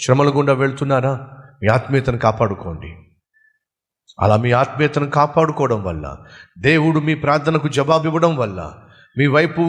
శ్రమల గుండా వెళ్తున్నారా? మీ ఆత్మీయతను కాపాడుకోండి. అలా మీ ఆత్మీయతను కాపాడుకోవడం వల్ల, దేవుడు మీ ప్రార్థనకు జవాబు ఇవ్వడం వల్ల, మీ వైపు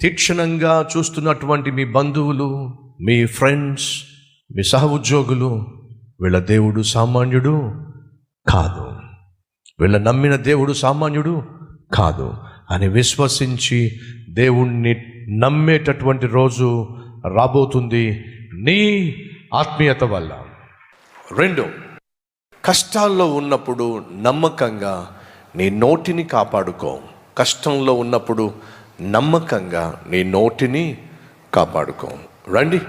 తీక్షణంగా చూస్తున్నటువంటి మీ బంధువులు, మీ ఫ్రెండ్స్, మీ సహ ఉద్యోగులు, వీళ్ళ దేవుడు సామాన్యుడు కాదు, వీళ్ళ నమ్మిన దేవుడు సామాన్యుడు కాదు అని విశ్వసించి దేవుణ్ణి నమ్మేటటువంటి రోజు రాబోతుంది నీ ఆత్మీయత వల్ల. 2, కష్టాల్లో ఉన్నప్పుడు నమ్మకంగా నీ నోటిని కాపాడుకో. కష్టంలో ఉన్నప్పుడు నమ్మకంగా నీ నోటిని కాపాడుకో. రండి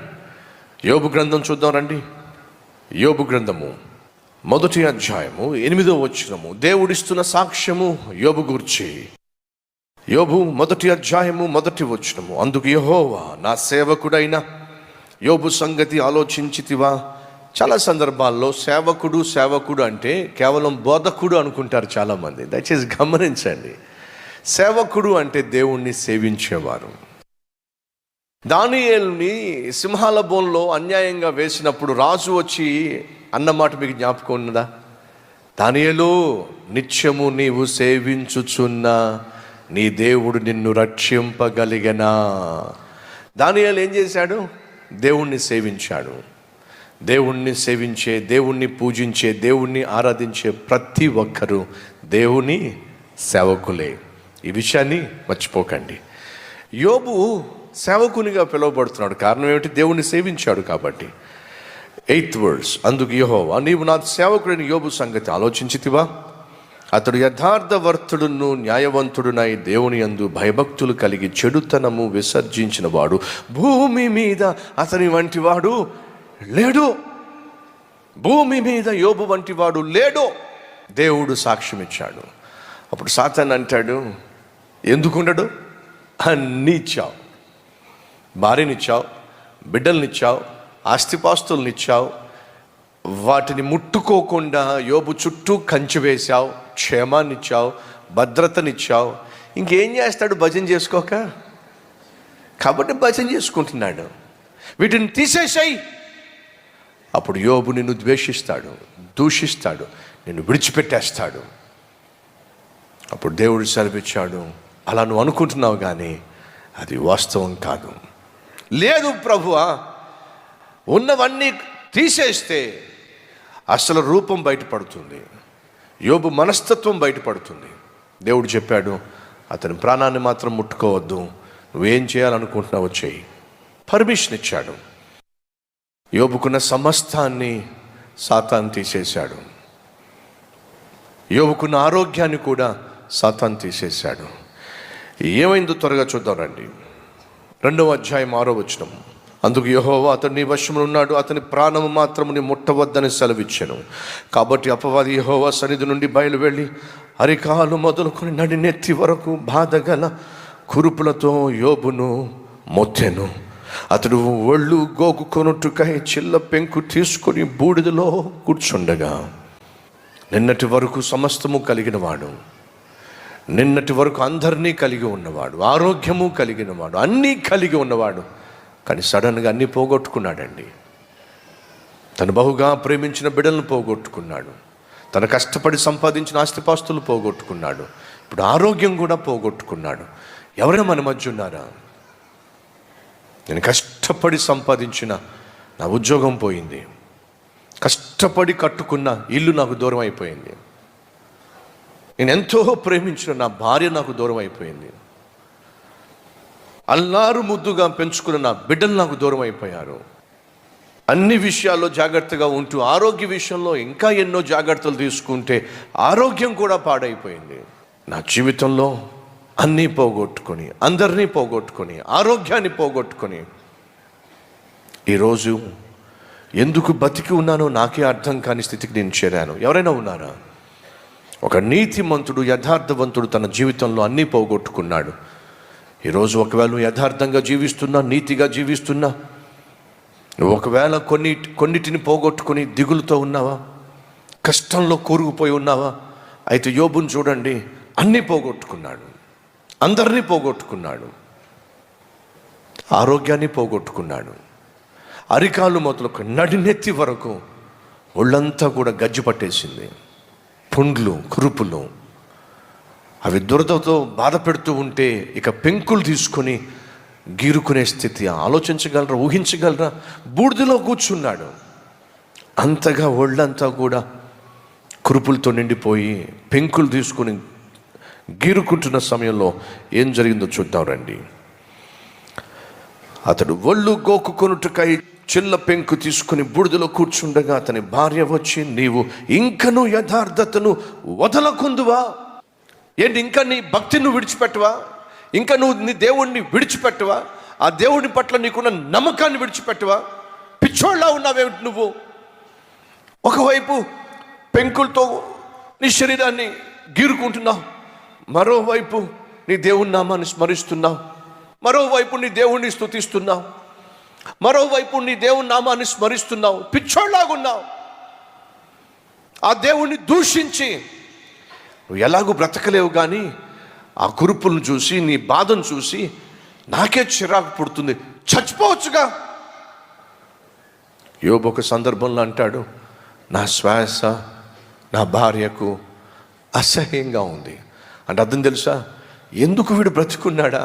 యోబు గ్రంథం చూద్దాం. రండి యోబు గ్రంథము 1వ అధ్యాయము 8వ వచనము. దేవుడిస్తున్న సాక్ష్యము యోబు గూర్చి. యోబు 1వ అధ్యాయము 1వ వచనము. అందుకు యెహోవా నా సేవకుడైన యోబు సంగతి ఆలోచించితివా? చాలా సందర్భాల్లో సేవకుడు అంటే కేవలం బోధకుడు అనుకుంటారు చాలామంది. దయచేసి గమనించండి, సేవకుడు అంటే దేవుణ్ణి సేవించేవారు. దానియేలుని సింహాల బోన్లో అన్యాయంగా వేసినప్పుడు రాజు వచ్చి అన్నమాట మీకు జ్ఞాపకం ఉన్నదా? దానియేలు, నిత్యము నీవు సేవించుచున్న నీ దేవుడు నిన్ను రక్షింపగలిగనా? దానియేలు ఏం చేశాడు? దేవుణ్ణి సేవించాడు. దేవుణ్ణి సేవించే, దేవుణ్ణి పూజించే, దేవుణ్ణి ఆరాధించే ప్రతి ఒక్కరూ దేవుని సేవకులే. ఈ విషయాన్ని మర్చిపోకండి. యోబు సేవకునిగా పిలువబడుతున్నాడు. కారణం ఏమిటి? దేవుణ్ణి సేవించాడు కాబట్టి. 8th verse. అందుకు యెహోవా నీవు నా సేవకుడైన యోబు సంగతి ఆలోచించితివా? అతడు యథార్థవర్తుడును న్యాయవంతుడునై దేవుని యందు భయభక్తులు కలిగి చెడుతనము విసర్జించిన వాడు భూమి మీద అతని వంటి వాడు లేడు. భూమి మీద యోబు వంటి వాడు లేడు. దేవుడు సాక్ష్యం ఇచ్చాడు. అప్పుడు సాతాను అంటాడు, ఎందుకుండడు? అన్నీ ఇచ్చావు, భార్యనిచ్చావు, బిడ్డలనిచ్చావు, ఆస్తిపాస్తులనిచ్చావు, వాటిని ముట్టుకోకుండా యోబు చుట్టూ కంచె వేశావు, క్షేమాన్నిచ్చావు, భద్రతనిచ్చావు. ఇంకేం చేస్తాడు భజన చేసుకోక? కాబట్టి భజన చేసుకుంటున్నాడు. వీటిని తీసేసాయి. అప్పుడు యోబు నిన్ను ద్వేషిస్తాడు, దూషిస్తాడు, నిన్ను విడిచిపెట్టేస్తాడు. అప్పుడు దేవుడు సెలవిచ్చాడు, అలా నువ్వు అనుకుంటున్నావు కానీ అది వాస్తవం కాదు. లేదు ప్రభువా, ఉన్నవన్నీ తీసేస్తే అసలు రూపం బయటపడుతుంది, యోబు మనస్తత్వం బయటపడుతుంది. దేవుడు చెప్పాడు, అతని ప్రాణాన్ని మాత్రం ముట్టుకోవద్దు, నువ్వేం చేయాలనుకుంటున్నావో చెయ్యి. పర్మిషన్ ఇచ్చాడు. యోబుకున్న సమస్తాన్ని సాతాను తీసేశాడు. యోబుకున్న ఆరోగ్యాన్ని కూడా సాతాను తీసేశాడు. ఏమైందో త్వరగా చూద్దాం రండి. 2వ అధ్యాయం 6వ వచనం. అందుకు యెహోవా అతడు నీ వశములో ఉన్నాడు, అతని ప్రాణము మాత్రము నీ ముట్టవద్దని సెలవిచ్చెను. కాబట్టి అపవాది యెహోవా సన్నిధి నుండి బయలు వెళ్ళి అరికాలు మొదలుకొని నడినెత్తి వరకు బాధగల కురుపులతో యోబును మొత్తెను. అతడు ఒళ్ళు గోకుకొనుటకై చిల్ల పెంకు తీసుకొని బూడిదలో కూర్చుండగా, నిన్నటి వరకు సమస్తము కలిగిన వాడు, నిన్నటి వరకు అందరినీ కలిగి ఉన్నవాడు, ఆరోగ్యము కలిగినవాడు, అన్నీ కలిగి ఉన్నవాడు, కానీ సడన్గా అన్నీ పోగొట్టుకున్నాడండి. తను బహుగా ప్రేమించిన బిడ్డలను పోగొట్టుకున్నాడు. తను కష్టపడి సంపాదించిన ఆస్తిపాస్తులు పోగొట్టుకున్నాడు. ఇప్పుడు ఆరోగ్యం కూడా పోగొట్టుకున్నాడు. ఎవరైనా మన మధ్య ఉన్నారా? నేను కష్టపడి సంపాదించిన నా ఉద్యోగం పోయింది, కష్టపడి కట్టుకున్న ఇల్లు నాకు దూరం అయిపోయింది, నేను ఎంతో ప్రేమించిన నా భార్య నాకు దూరం అయిపోయింది, అల్లారు ముద్దుగా పెంచుకున్న నా బిడ్డలు నాకు దూరం అయిపోయారు. అన్ని విషయాల్లో జాగ్రత్తగా ఉంటూ ఆరోగ్య విషయంలో ఇంకా ఎన్నో జాగ్రత్తలు తీసుకుంటే ఆరోగ్యం కూడా పాడైపోయింది. నా జీవితంలో అన్నీ పోగొట్టుకొని, అందరినీ పోగొట్టుకొని, ఆరోగ్యాన్ని పోగొట్టుకొని ఈరోజు ఎందుకు బతికి ఉన్నానో నాకే అర్థం కాని స్థితికి నేను చేరాను. ఎవరైనా ఉన్నారా? ఒక నీతిమంతుడు, యథార్థవంతుడు తన జీవితంలో అన్నీ పోగొట్టుకున్నాడు. ఈరోజు ఒకవేళ నువ్వు యథార్థంగా జీవిస్తున్నా, నీతిగా జీవిస్తున్నా, నువ్వు ఒకవేళ కొన్నిటిని పోగొట్టుకుని దిగులుతో ఉన్నావా, కష్టంలో కూరుకుపోయి ఉన్నావా? అయితే యోబుని చూడండి, అన్నీ పోగొట్టుకున్నాడు, అందరినీ పోగొట్టుకున్నాడు, ఆరోగ్యాన్ని పోగొట్టుకున్నాడు, అరికాలు మొదలుకు నడినెత్తి వరకు ఒళ్ళంతా కూడా గజ్జి పట్టేసింది. పుండ్లు, కురుపులు, అవి దురదతో బాధ పెడుతూ ఉంటే ఇక పెంకులు తీసుకొని గీరుకునే స్థితి. ఆలోచించగలరా, ఊహించగలరా? బూడిదలో కూర్చున్నాడు. అంతగా ఒళ్ళంతా కూడా కురుపులతో నిండిపోయి పెంకులు తీసుకుని గీరుకుంటున్న సమయంలో ఏం జరిగిందో చూద్దాం రండి. అతడు ఒళ్ళు గోక్కుకొనుటకై చిల్ల పెంకు తీసుకుని బూడిదలో కూర్చుండగా అతని భార్య వచ్చి, నీవు ఇంకను యథార్థతను వదలకుందువా? ఏంటి, ఇంకా నీ భక్తిని విడిచిపెట్టవా? ఇంకా నువ్వు నీ దేవుణ్ణి విడిచిపెట్టవా? ఆ దేవుని పట్ల నీకున్న నమ్మకాన్ని విడిచిపెట్టవా? పిచ్చోళ్ళ ఉన్నావేమిటి నువ్వు? ఒకవైపు పెంకులతో నీ శరీరాన్ని గీరుకుంటున్నావు, మరోవైపు నీ దేవుని నామాన్ని స్మరిస్తున్నావు, మరోవైపు నీ దేవుణ్ణి స్తుతిస్తున్నావు, మరోవైపు నీ దేవుని నామాన్ని స్మరిస్తున్నావు. పిచ్చోళ్ళలాగున్నావు. ఆ దేవుణ్ణి దూషించి నువ్వు ఎలాగూ బ్రతకలేవు. కానీ ఆ కురుపులను చూసి, నీ బాధను చూసి నాకే చిరాకు పుడుతుంది, చచ్చిపోవచ్చుగా. యోబు ఒక సందర్భంలో అంటాడు, నా శ్వాస నా భార్యకు అసహ్యంగా ఉంది. అంటే అర్థం తెలుసా? ఎందుకు వీడు బ్రతుకున్నాడా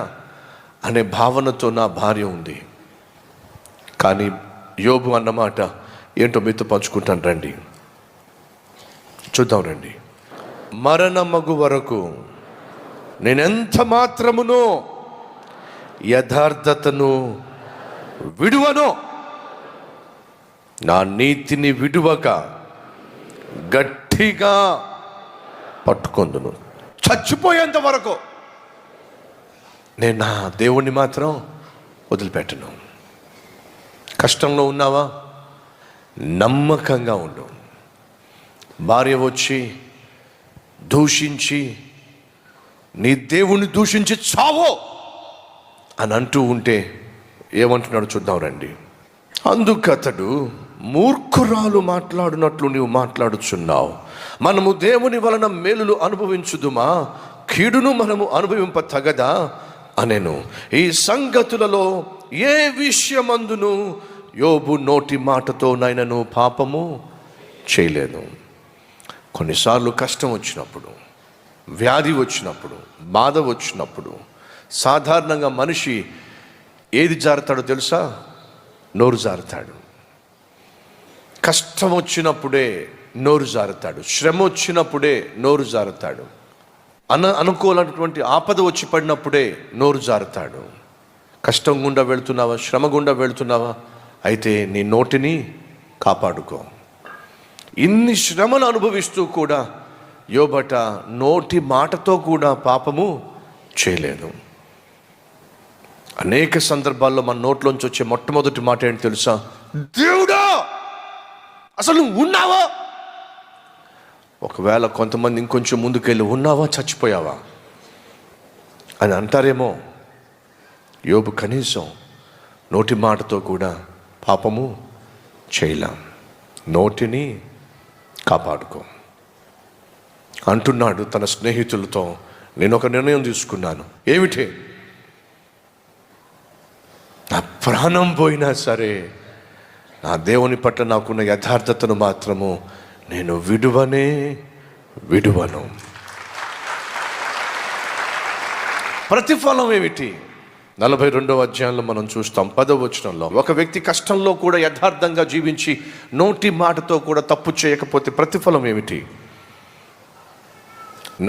అనే భావనతో నా భార్య ఉంది. కానీ యోబు అన్నమాట ఏంటో మీతో పంచుకుంటాను రండి, చూద్దాం రండి. మరణమగు వరకు నేనెంత మాత్రమునో యథార్థతను విడువను, నా నీతిని విడువక గట్టిగా పట్టుకొందును. చచ్చిపోయేంత వరకు నేను నా దేవుణ్ణి మాత్రం వదిలిపెట్టను. కష్టంలో ఉన్నావా? నమ్మకంగా ఉండు. భార్య వచ్చి దూషించి, నీ దేవుణ్ణి దూషించి చావో అని అంటూ ఉంటే ఏమంటున్నాడు చూద్దాం రండి. అందుకతడు, మూర్ఖురాలు మాట్లాడినట్లు నీవు మాట్లాడుచున్నావు. మనము దేవుని వలన మేలులు అనుభవించుదుమా, కీడును మనము అనుభవింప తగదా అనెను. ఈ సంగతులలో ఏ విషయమందును యోబు నోటి మాటతో నైనను పాపము చేయలేదు. కొన్నిసార్లు కష్టం వచ్చినప్పుడు, వ్యాధి వచ్చినప్పుడు, బాధ వచ్చినప్పుడు సాధారణంగా మనిషి ఏది జారుతాడో తెలుసా? నోరు జారుతాడు. కష్టం వచ్చినప్పుడే నోరు జారుతాడు, శ్రమ వచ్చినప్పుడే నోరు జారుతాడు, అనుకోవాలన్నటువంటి ఆపద వచ్చి పడినప్పుడే నోరు జారుతాడు. కష్టం గుండా వెళుతున్నావా, శ్రమ గుండా వెళుతున్నావా? అయితే నీ నోటిని కాపాడుకో. ఇన్ని శ్రమలు అనుభవిస్తూ కూడా యోబట నోటి మాటతో కూడా పాపము చేయలేదు. అనేక సందర్భాల్లో మన నోట్లోంచి వచ్చే మొట్టమొదటి మాట ఏంటి తెలుసా? దేవుడా అసలు నువ్వు ఉన్నావా? ఒకవేళ కొంతమంది ఇంకొంచెం ముందుకెళ్ళి ఉన్నావా, చచ్చిపోయావా అని అంటారేమో. యోబు కనీసం నోటి మాటతో కూడా పాపము చేయలేం. నోటిని కాపాడుకో అంటున్నాడు తన స్నేహితులతో. నేను ఒక నిర్ణయం తీసుకున్నాను. ఏమిటి? నా ప్రాణం పోయినా సరే నా దేవుని పట్ల నాకున్న యథార్థతను మాత్రము నేను విడువను. ప్రతిఫలం ఏమిటి? 42వ అధ్యాయంలో మనం చూస్తాం 10వ వచనంలో, ఒక వ్యక్తి కష్టంలో కూడా యథార్థంగా జీవించి నోటి మాటతో కూడా తప్పు చేయకపోతే ప్రతిఫలం ఏమిటి?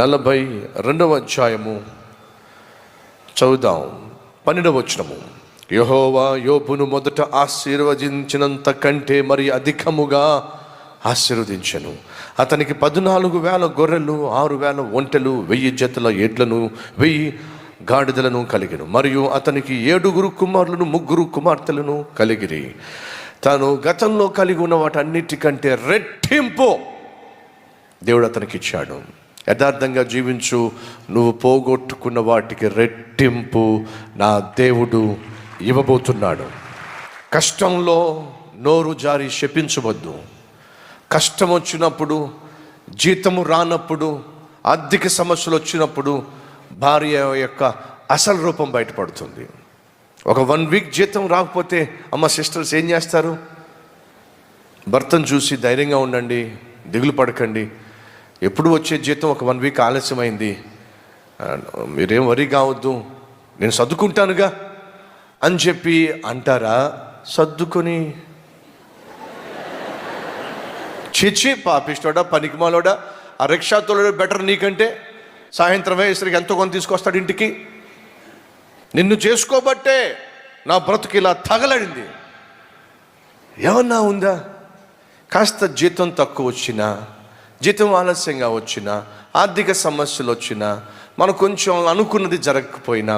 42వ అధ్యాయము చదువుదాం. 12వ వచనము. యెహోవా యోబును మొదట ఆశీర్వదించినంత కంటే మరి అధికముగా ఆశీర్వదించెను. అతనికి 14,000 గొర్రెలు, 6,000 ఒంటెలు, 1,000 జతల ఎడ్లను, 1,000 గాడిదలను కలిగెను. మరియు అతనికి 7 కుమారులను, 3 కుమార్తెలను కలిగిరి. తాను గతంలో కలిగి ఉన్న వాటన్నిటికంటే రెట్టింపు దేవుడు అతనికి ఇచ్చాడు. యథార్థంగా జీవించు, నువ్వు పోగొట్టుకున్న వాటికి రెట్టింపు నా దేవుడు ఇవ్వబోతున్నాడు. కష్టంలో నోరు జారి శపించవద్దు. కష్టం వచ్చినప్పుడు, జీతము రానప్పుడు, ఆర్థిక సమస్యలు వచ్చినప్పుడు భార్య యొక్క అసలు రూపం బయటపడుతుంది. ఒక 1 వీక్ జీతం రాకపోతే అమ్మ సిస్టర్స్ ఏం చేస్తారు? భర్తను చూసి ధైర్యంగా ఉండండి, దిగులు పడకండి, ఎప్పుడు వచ్చే జీతం ఒక 1 వీక్ ఆలస్యమైంది, మీరేం వరి కావద్దు, నేను సర్దుకుంటానుగా అని చెప్పి అంటారా? సర్దుకొని చిచ్చి పాపిస్తోడా, పనికిమాలోడా, ఆ రిక్షాతోడు బెటర్ నీకంటే, సాయంత్రం వేసరికి ఎంతో కొంత తీసుకొస్తాడు ఇంటికి, నిన్ను చేసుకోబట్టే నా బ్రతుకు ఇలా తగలడింది. ఏమన్నా ఉందా? కాస్త జీతం తక్కువ వచ్చినా, జీతం ఆలస్యంగా వచ్చినా, ఆర్థిక సమస్యలు వచ్చినా, మనం కొంచెం అనుకున్నది జరగకపోయినా,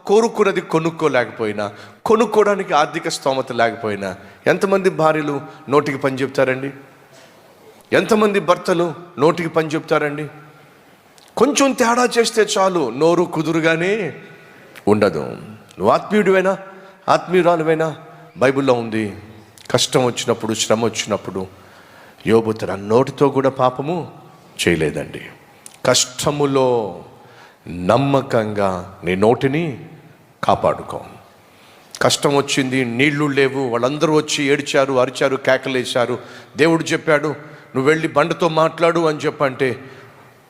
కోరుకున్నది కొనుక్కోలేకపోయినా, కొనుక్కోవడానికి ఆర్థిక స్తోమత లేకపోయినా, ఎంతమంది భార్యలు నోటికి పని చెప్తారండి? ఎంతమంది భర్తలు నోటికి పని చెప్తారండి? కొంచెం తేడా చేస్తే చాలు నోరు కుదురుగానే ఉండదు. నువ్వు ఆత్మీయుడివైనా, ఆత్మీయురాలువైనా, బైబిల్లో ఉంది, కష్టం వచ్చినప్పుడు, శ్రమ వచ్చినప్పుడు యోబు తన నోటితో కూడా పాపము చేయలేదండి. కష్టములో నమ్మకంగా నీ నోటిని కాపాడుకో. కష్టం వచ్చింది, నీళ్లు లేవు, వాళ్ళందరూ వచ్చి ఏడ్చారు, అరిచారు, కేకలేశారు. దేవుడు చెప్పాడు, నువ్వు వెళ్ళి బండతో మాట్లాడు అని చెప్పంటే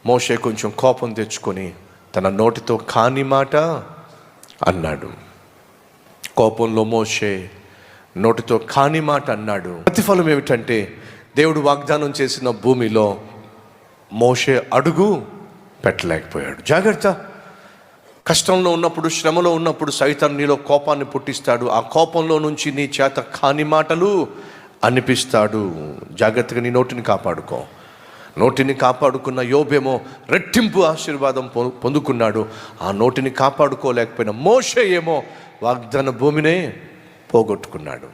మోషే కొంచెం కోపం తెచ్చుకొని తన నోటితో కాని మాట అన్నాడు. కోపంలో మోషే నోటితో కాని మాట అన్నాడు. ప్రతిఫలం ఏమిటంటే దేవుడు వాగ్దానం చేసిన భూమిలో మోషే అడుగు పెట్టలేకపోయాడు. జాగ్రత్త. కష్టంలో ఉన్నప్పుడు, శ్రమలో ఉన్నప్పుడు సైతాను నీలో కోపాన్ని పుట్టిస్తాడు. ఆ కోపంలో నుంచి నీ చేత కాని మాటలు అనిపిస్తాడు. జాగ్రత్తగా నీ నోటిని కాపాడుకో. నోటిని కాపాడుకున్న యోబేమో రెట్టింపు ఆశీర్వాదం పొందుకున్నాడు. ఆ నోటిని కాపాడుకోలేకపోయిన మోషే ఏమో వాగ్దాన భూమినే పోగొట్టుకున్నాడు.